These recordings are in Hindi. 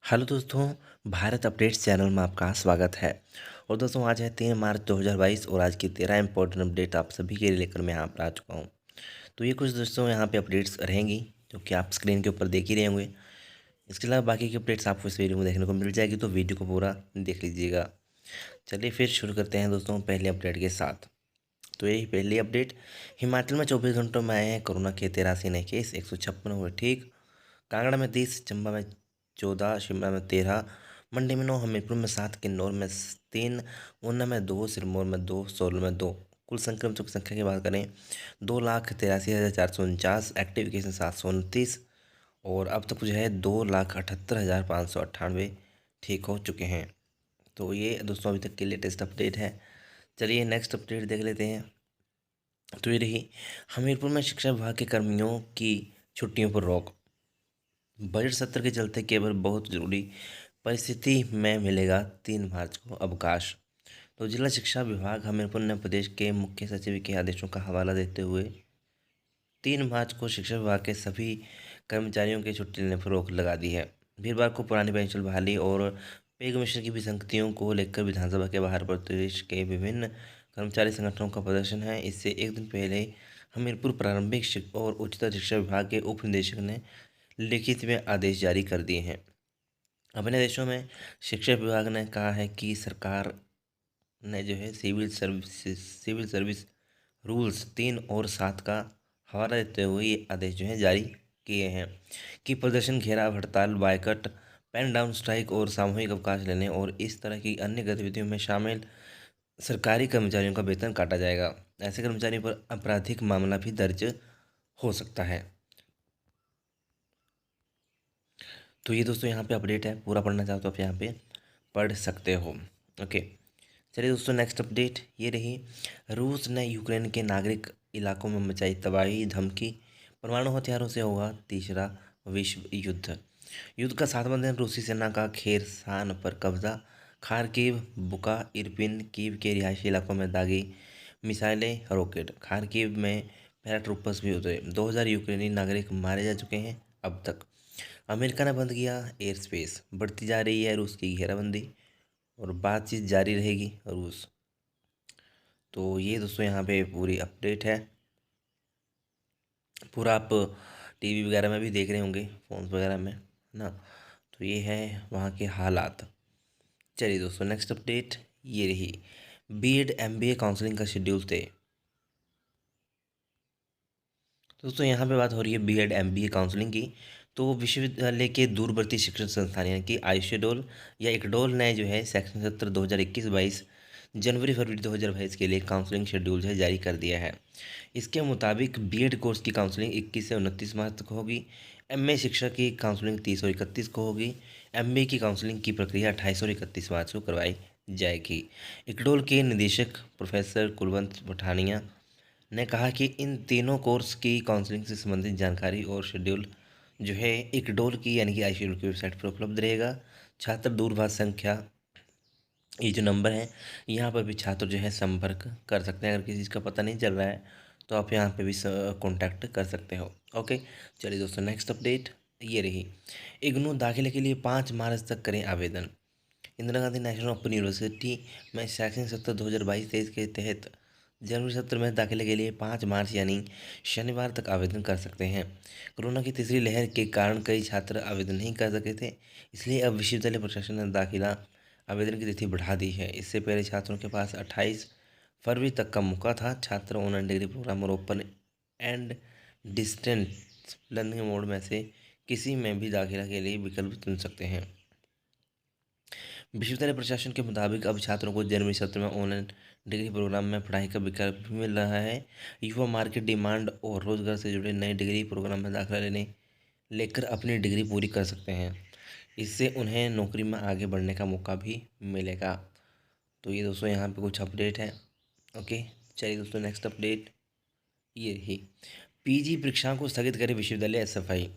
हेलो दोस्तों, भारत अपडेट्स चैनल में आपका स्वागत है। और दोस्तों आज है 3 मार्च 2022 और आज की 13 इंपॉर्टेंट अपडेट आप सभी के लिए लेकर मैं यहाँ पर आ चुका हूँ। तो ये कुछ दोस्तों यहाँ पे अपडेट्स रहेंगी जो कि आप स्क्रीन के ऊपर देख ही रहे होंगे। इसके अलावा बाकी की अपडेट्स आपको इस वीडियो में देखने को मिल जाएगी, तो वीडियो को पूरा देख लीजिएगा। चलिए फिर शुरू करते हैं दोस्तों पहले अपडेट के साथ। तो यही पहली अपडेट, हिमाचल में 24 घंटों में आए हैं कोरोना के 83 नए केस, 156 हुए ठीक। कांगड़ा में 30, चंबा में 14, शिमला में 13, मंडी में 9, हमीरपुर में 7, किन्नौर में 3, ऊना में 2, सिरमौर में 2, सोलन में 2। कुल संक्रमितों की संख्या की बात करें 2,83,449, एक्टिव केस 729 और अब तक जो है 2,78,598 ठीक हो चुके हैं। तो ये दोस्तों अभी तक की लेटेस्ट अपडेट है। चलिए नेक्स्ट अपडेट देख लेते हैं। तो ये रही, हमीरपुर में शिक्षा विभाग के कर्मियों की छुट्टियों पर रोक। बजट सत्र के चलते केवल बहुत जरूरी परिस्थिति में मिलेगा 3 मार्च को अवकाश। तो जिला शिक्षा विभाग हमीरपुर ने प्रदेश के मुख्य सचिव के आदेशों का हवाला देते हुए 3 मार्च को शिक्षा विभाग के सभी कर्मचारियों के छुट्टी लेने पर रोक लगा दी है। वीरवार को पुरानी पेंशन बहाली और पे कमीशन की विसंगतियों को लेकर विधानसभा के बाहर प्रदेश के विभिन्न कर्मचारी संगठनों का प्रदर्शन है। इससे एक दिन पहले हमीरपुर प्रारंभिक शिक्षा और उच्चतर शिक्षा विभाग के उप निदेशक ने लिखित में आदेश जारी कर दिए हैं। अपने आदेशों में शिक्षा विभाग ने कहा है कि सरकार ने जो है सिविल सर्विस रूल्स 3 और 7 का हवाला देते हुए ये आदेश जो है जारी किए हैं कि प्रदर्शन, घेराव, हड़ताल, बायकट, पेन डाउन स्ट्राइक और सामूहिक अवकाश लेने और इस तरह की अन्य गतिविधियों में शामिल सरकारी कर्मचारियों का वेतन काटा जाएगा। ऐसे कर्मचारियों पर आपराधिक मामला भी दर्ज हो सकता है। तो ये दोस्तों यहाँ पे अपडेट है, पूरा पढ़ना चाहो तो आप यहाँ पे पढ़ सकते हो। ओके, चलिए दोस्तों नेक्स्ट अपडेट ये रही, रूस ने यूक्रेन के नागरिक इलाकों में मचाई तबाही, धमकी, परमाणु हथियारों से होगा तीसरा विश्व युद्ध। युद्ध का 7वां दिन, रूसी सेना का खेरसान पर कब्जा, खारकीव, बुका, इरपिन, कीव के रिहायशी इलाकों में दागी मिसाइलें, रॉकेट, खारकीव में पैराट्रूपर्स भी उतरे। 2000 यूक्रेनी नागरिक मारे जा चुके हैं अब तक। अमेरिका ने बंद किया एयर स्पेस, बढ़ती जा रही है रूस की घेराबंदी और बातचीत जारी रहेगी रूस। तो ये दोस्तों यहाँ पे पूरी अपडेट है, पूरा आप टीवी वगैरह में भी देख रहे होंगे, फ़ोन वगैरह में, है ना। तो ये है वहाँ के हालात। चलिए दोस्तों नेक्स्ट अपडेट ये रही, बीएड एमबीए काउंसलिंग का शेड्यूल तय। दोस्तों यहाँ पे बात हो रही है बीएड एमबीए काउंसलिंग की। तो विश्वविद्यालय के दूरवर्ती शिक्षण संस्थान यानी कि आयुष्यडोल या इकडोल ने जो है सेक्शन सत्र 2021-22 जनवरी फरवरी 2022 के लिए काउंसलिंग शेड्यूल जो है जारी कर दिया है। इसके मुताबिक बीएड कोर्स की काउंसलिंग 21 से 29 मार्च तक होगी। एमए शिक्षा की काउंसलिंग 30 और 31 को होगी। एमबीए की काउंसलिंग की प्रक्रिया 28 और 31 मार्च को करवाई जाएगी। इकडोल के निदेशक प्रोफेसर कुलवंत पठानिया ने कहा कि इन तीनों कोर्स की काउंसलिंग से संबंधित जानकारी और शेड्यूल जो है इकडोल की यानी कि आईसीडोल की वेबसाइट पर उपलब्ध रहेगा। छात्र दूरभाष संख्या, ये जो नंबर है यहाँ पर भी छात्र जो है संपर्क कर सकते हैं। अगर किसी चीज़ का पता नहीं चल रहा है तो आप यहाँ पे भी कांटेक्ट कर सकते हो। ओके, चलिए दोस्तों नेक्स्ट अपडेट ये रही, इग्नू दाखिले के लिए 5 मार्च तक करें आवेदन। Indira Gandhi national open university में शैक्षणिक सत्र 2022-23 के तहत जनवरी सत्र में दाखिले के लिए 5 मार्च यानी शनिवार तक आवेदन कर सकते हैं। कोरोना की तीसरी लहर के कारण कई छात्र आवेदन नहीं कर सके थे, इसलिए अब विश्वविद्यालय प्रशासन ने दाखिला आवेदन की तिथि बढ़ा दी है। इससे पहले छात्रों के पास 28 फरवरी तक का मौका था। छात्र ऑनलाइन डिग्री प्रोग्राम और open and distance learning mode में से किसी में भी दाखिला के लिए विकल्प चुन सकते हैं। विश्वविद्यालय प्रशासन के मुताबिक अब छात्रों को जनवरी सत्र में ऑनलाइन डिग्री प्रोग्राम में पढ़ाई का विकल्प भी मिल रहा है। युवा मार्केट डिमांड और रोजगार से जुड़े नए डिग्री प्रोग्राम में दाखिला लेकर अपनी डिग्री पूरी कर सकते हैं। इससे उन्हें नौकरी में आगे बढ़ने का मौका भी मिलेगा। तो ये दोस्तों यहाँ पे कुछ अपडेट है। ओके, चलिए दोस्तों नेक्स्ट अपडेट ये रही, पीजी परीक्षाओं को स्थगित करे विश्वविद्यालय एसएफआई।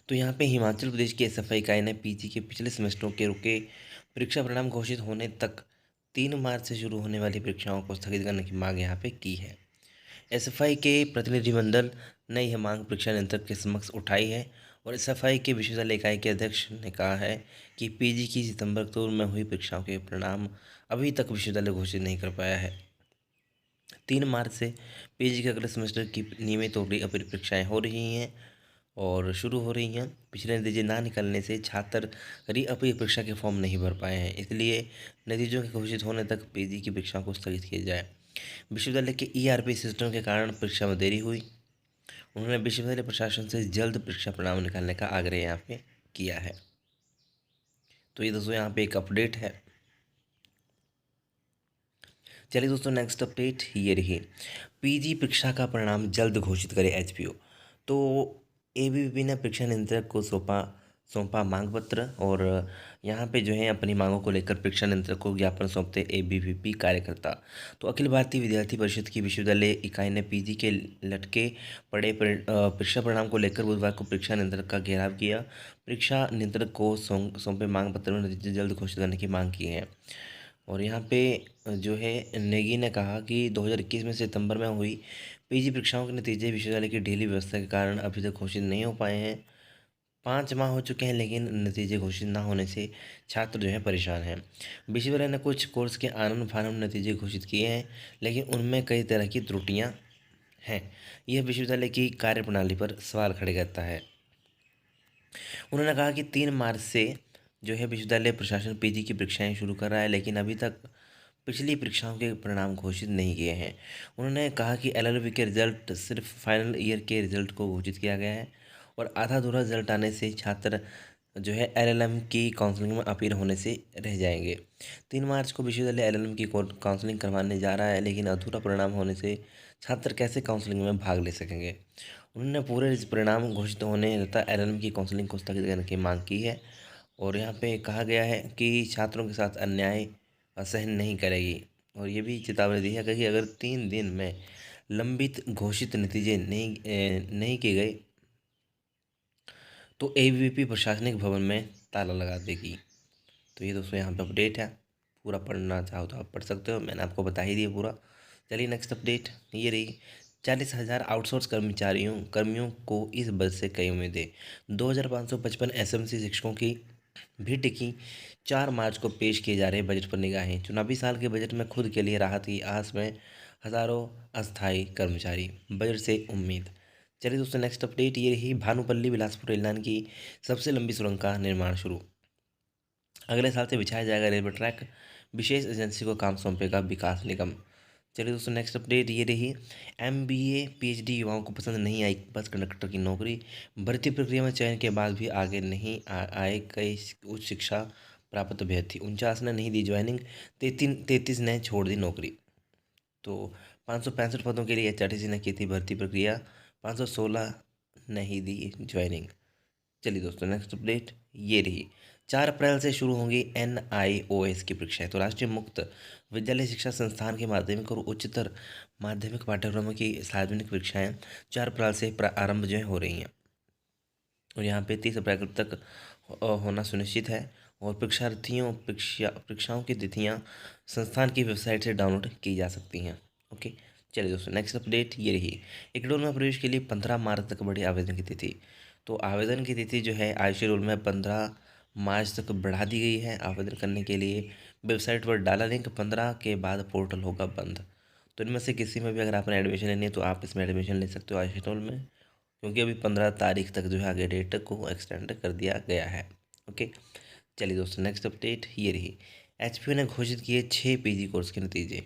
तो यहाँ पे हिमाचल प्रदेश की एसएफआई इकाई ने पीजी के पिछले सेमेस्टरों के रुके परीक्षा परिणाम घोषित होने तक 3 मार्च से शुरू होने वाली परीक्षाओं को स्थगित करने की मांग यहाँ पे की है। एसएफआई के प्रतिनिधिमंडल ने यह मांग परीक्षा नियंत्रक के समक्ष उठाई है और सफाई के विश्वविद्यालय इकाई के अध्यक्ष ने कहा है कि पीजी की सितंबर-अक्टूबर में हुई परीक्षाओं के परिणाम अभी तक विश्वविद्यालय घोषित नहीं कर पाया है। 3 मार्च से पीजी के अगले सेमेस्टर की नियमित और री परीक्षाएँ हो रही हैं और शुरू हो रही हैं। पिछले नतीजे ना निकलने से छात्र री परीक्षा के फॉर्म नहीं भर पाए हैं, इसलिए नतीजों के घोषित होने तक पीजी की परीक्षाओं को स्थगित किया जाए। विश्वविद्यालय के ईआरपी सिस्टम के कारण परीक्षा में देरी हुई। उन्होंने विश्वविद्यालय प्रशासन से जल्द परीक्षा परिणाम निकालने का आग्रह यहाँ पे किया है। तो ये दोस्तों यहाँ पे एक अपडेट है। चलिए दोस्तों, नेक्स्ट अपडेट ये रही, पीजी परीक्षा का परिणाम जल्द घोषित करे एचपीयू। तो एबीवीपी ने परीक्षा नियंत्रक को सौंपा मांग पत्र, और यहाँ पे जो है अपनी मांगों को लेकर परीक्षा नियंत्रक को ज्ञापन सौंपते एबीवीपी कार्यकर्ता। तो अखिल भारतीय विद्यार्थी परिषद की विश्वविद्यालय इकाई ने पीजी के लटके पड़े परीक्षा परिणाम को लेकर बुधवार को परीक्षा नियंत्रक का घेराव किया। परीक्षा नियंत्रक को सौंपे मांग पत्र में नतीजे जल्द घोषित करने की मांग की है। और यहाँ पे जो है नेगी ने कहा कि 2021 में सितंबर में हुई पीजी परीक्षाओं के नतीजे विश्वविद्यालय की ढीली व्यवस्था के कारण अभी तक घोषित नहीं हो पाए हैं। 5 माह हो चुके हैं, लेकिन नतीजे घोषित ना होने से छात्र जो हैं परेशान हैं। विश्वविद्यालय ने कुछ कोर्स के आनंद फानंद नतीजे घोषित किए हैं, लेकिन उनमें कई तरह की त्रुटियां हैं। यह विश्वविद्यालय की कार्यप्रणाली पर सवाल खड़े करता है। उन्होंने कहा कि 3 मार्च से जो है विश्वविद्यालय प्रशासन पीजी की परीक्षाएं शुरू कर रहा है, लेकिन अभी तक पिछली परीक्षाओं के परिणाम घोषित नहीं किए हैं। उन्होंने कहा कि एलएलबी के रिजल्ट सिर्फ फाइनल ईयर के रिजल्ट को घोषित किया गया है, और आधा अधूरा रिजल्ट आने से छात्र जो है एलएलएम की काउंसलिंग में अपील होने से रह जाएंगे। 3 मार्च को विश्वविद्यालय एलएलएम की काउंसलिंग करवाने जा रहा है, लेकिन अधूरा परिणाम होने से छात्र कैसे काउंसलिंग में भाग ले सकेंगे। उन्होंने पूरे परिणाम घोषित होने तथा एलएलएम की काउंसलिंग को स्थगित करने की मांग की है। और यहाँ पे कहा गया है कि छात्रों के साथ अन्याय असहन नहीं करेगी, और ये भी चेतावनी दी है कि अगर 3 दिन में लंबित घोषित नतीजे नहीं किए गए तो एबीवीपी प्रशासनिक भवन में ताला लगा देगी। तो ये दोस्तों यहाँ पे अपडेट है, पूरा पढ़ना चाहो तो आप पढ़ सकते हो, मैंने आपको बता ही दिया पूरा। चलिए नेक्स्ट अपडेट ये रही, 40,000 आउटसोर्स कर्मियों को इस बजट से कई उम्मीदें। 2,555 एसएमसी शिक्षकों की भी टिकी 4 मार्च को पेश किए जा रहे बजट पर निगाहें। चुनावी साल के बजट में खुद के लिए राहत की आस में हज़ारों अस्थायी कर्मचारी, बजट से उम्मीद। चलिए दोस्तों, नेक्स्ट अपडेट ये रही, भानुपल्ली बिलासपुर रेल लाइन की सबसे लंबी सुरंग का निर्माण शुरू। अगले साल से बिछाया जाएगा रेलवे ट्रैक, विशेष एजेंसी को काम सौंपेगा विकास निगम। चलिए दोस्तों, नेक्स्ट अपडेट ये रही, एमबीए पीएचडी युवाओं को पसंद नहीं आई बस कंडक्टर की नौकरी। भर्ती प्रक्रिया में चयन के बाद भी आगे नहीं आए कई उच्च शिक्षा प्राप्त अभ्यर्थी। 49 ने नहीं दी ज्वाइनिंग, 33 ने छोड़ दी नौकरी। तो 565 पदों के लिए एचआरटीसी ने की थी भर्ती प्रक्रिया, 516 ने ही दी ज्वाइनिंग। चलिए दोस्तों, नेक्स्ट अपडेट ये रही, 4 अप्रैल से शुरू होंगी एनआईओएस की परीक्षाएं। तो राष्ट्रीय मुक्त विद्यालय शिक्षा संस्थान के माध्यमिक और उच्चतर माध्यमिक पाठ्यक्रमों की सार्वजनिक परीक्षाएं 4 अप्रैल से आरंभ जो है हो रही हैं, और यहाँ पे 30 अप्रैल तक होना सुनिश्चित है। और परीक्षाओं की तिथियाँ संस्थान की वेबसाइट से डाउनलोड की जा सकती हैं। ओके, चलिए दोस्तों, नेक्स्ट अपडेट ये रही, इक्डोल में प्रवेश के लिए 15 मार्च तक बढ़ी आवेदन की तिथि। तो आवेदन की तिथि जो है आयुषी रोल में 15 मार्च तक बढ़ा दी गई है। आवेदन करने के लिए वेबसाइट पर डाला लिंक, 15 के बाद पोर्टल होगा बंद। तो इनमें से किसी में भी अगर आपने एडमिशन लेनी है तो आप इसमें एडमिशन ले सकते हो आयुषी रोल में, क्योंकि अभी 15 तारीख तक जो है आगे डेट को एक्सटेंड कर दिया गया है। ओके, चलिए दोस्तों, नेक्स्ट अपडेट ये रही, एचपीयू ने घोषित किए 6 पीजी कोर्स के नतीजे।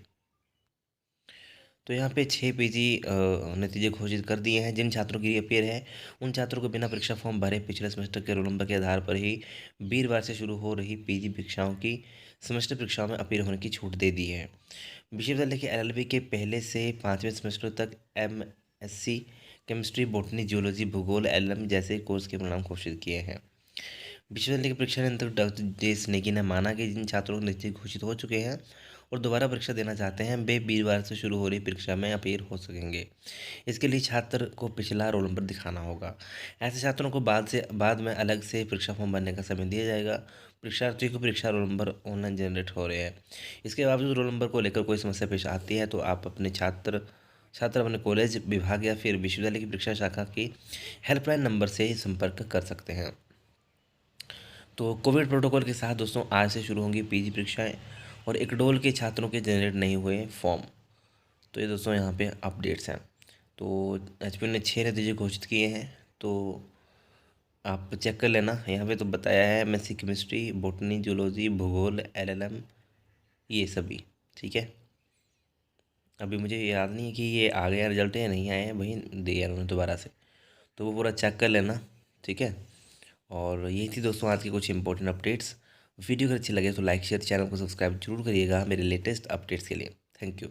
तो यहाँ पे 6 पीजी नतीजे घोषित कर दिए हैं। जिन छात्रों की रीअपियर है उन छात्रों को बिना परीक्षा फॉर्म भरे पिछले सेमेस्टर के रोल नंबर के आधार पर ही वीरवार से शुरू हो रही पीजी परीक्षाओं की सेमेस्टर परीक्षाओं में अपील होने की छूट दे दी है। विश्वविद्यालय के एलएलबी के पहले से 5वें सेमेस्टर तक एमएससी केमिस्ट्री, बॉटनी, जियोलॉजी, भूगोल, एलएम जैसे कोर्स के परिणाम घोषित किए हैं। विश्वविद्यालय की परीक्षा नियंत्रक डॉक्टर जे स्नेगी ने माना कि जिन छात्रों के नतीजे घोषित हो चुके हैं और दोबारा परीक्षा देना चाहते हैं वे वीरवार से शुरू हो रही परीक्षा में अपील हो सकेंगे। इसके लिए छात्र को पिछला रोल नंबर दिखाना होगा। ऐसे छात्रों को बाद में अलग से परीक्षा फॉर्म भरने का समय दिया जाएगा। परीक्षार्थियों को परीक्षा रोल नंबर ऑनलाइन जनरेट हो रहे हैं। इसके बावजूद रोल नंबर को लेकर कोई समस्या पेश आती है तो आप अपने छात्र अपने कॉलेज, विभाग या फिर विश्वविद्यालय की परीक्षा शाखा की हेल्पलाइन नंबर से संपर्क कर सकते हैं। तो कोविड प्रोटोकॉल के साथ दोस्तों आज से शुरू होंगी पीजी परीक्षाएं और इकडोल के छात्रों के जनरेट नहीं हुए फॉर्म। तो ये दोस्तों यहाँ पे अपडेट्स हैं। तो एचपी ने 6 नतीजे घोषित किए हैं, तो आप चेक कर लेना। यहाँ पे तो बताया है एमएससी केमिस्ट्री, बॉटनी, जूलॉजी, भूगोल, एलएलएम, ये सभी। ठीक है, अभी मुझे याद नहीं है कि ये आ गया रिजल्ट या नहीं आया है, वही दिया उन्होंने दोबारा से, तो वो पूरा चेक कर लेना। ठीक है, और यही थी दोस्तों आज की कुछ इंपॉर्टेंट अपडेट्स। वीडियो अगर अच्छी लगे तो लाइक शेयर, चैनल को सब्सक्राइब जरूर करिएगा मेरे लेटेस्ट अपडेट्स के लिए। Thank you.